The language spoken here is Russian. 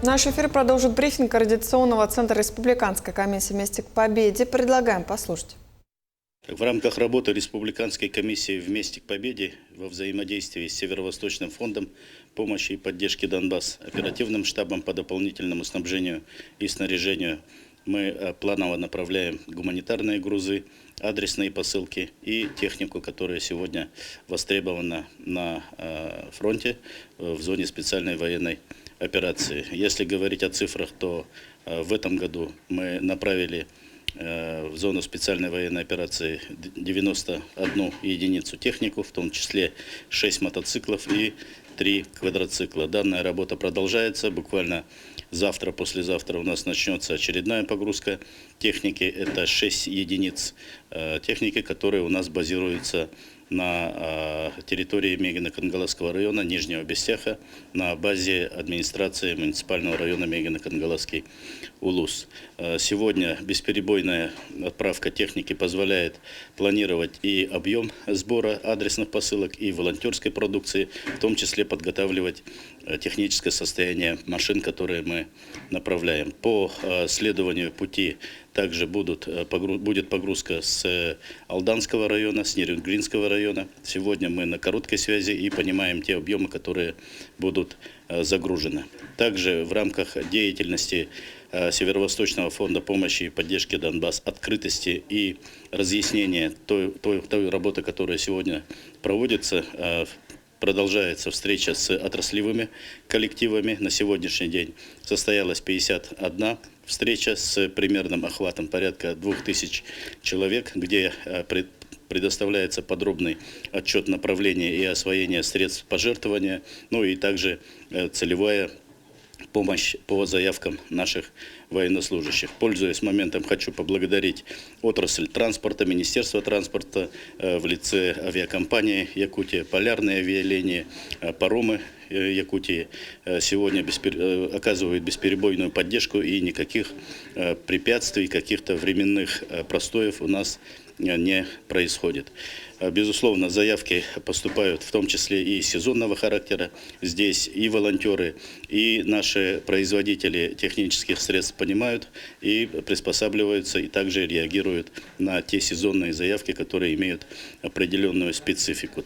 Наш эфир продолжит брифинг Координационного центра Республиканской комиссии «Вместе к победе». Предлагаем послушать. В рамках работы Республиканской комиссии «Вместе к победе» во взаимодействии с Северо-Восточным фондом помощи и поддержки Донбасс, оперативным штабом по дополнительному снабжению и снаряжению мы планово направляем гуманитарные грузы, адресные посылки и технику, которая сегодня востребована на фронте в зоне специальной военной операции. Если говорить о цифрах, то в этом году мы направили в зону специальной военной операции 91 единицу технику, в том числе 6 мотоциклов и 3 квадроцикла. Данная работа продолжается. Буквально завтра, послезавтра у нас начнется очередная погрузка техники. Это 6 единиц техники, которые у нас базируются на территории Мегино-Кангаласского района Нижнего Бестяха на базе администрации муниципального района Мегино-Кангаласский УЛУС. Сегодня бесперебойная отправка техники позволяет планировать и объем сбора адресных посылок, и волонтерской продукции, в том числе подготавливать техническое состояние машин, которые мы направляем. По следованию пути также будет погрузка с Алданского района, с Нерюнгринского района. Сегодня мы на короткой связи и понимаем те объемы, которые будут загружены. Также в рамках деятельности Северо-Восточного фонда помощи и поддержки Донбасс, открытости и разъяснения той работы, которая сегодня проводится, продолжается встреча с отраслевыми коллективами. На сегодняшний день состоялась 51 встреча с примерным охватом порядка 2000 человек, где предоставляется подробный отчет направления и освоения средств пожертвования, ну и также целевая помощь по заявкам наших военнослужащих. Пользуясь моментом, хочу поблагодарить отрасль транспорта, Министерство транспорта в лице авиакомпании Якутия, полярные авиалинии, паромы Якутии сегодня оказывают бесперебойную поддержку, и никаких препятствий, каких-то временных простоев у нас не происходит. Безусловно, заявки поступают в том числе и сезонного характера. Здесь и волонтеры, и наши производители технических средств понимают и приспосабливаются, и также реагируют на те сезонные заявки, которые имеют определенную специфику.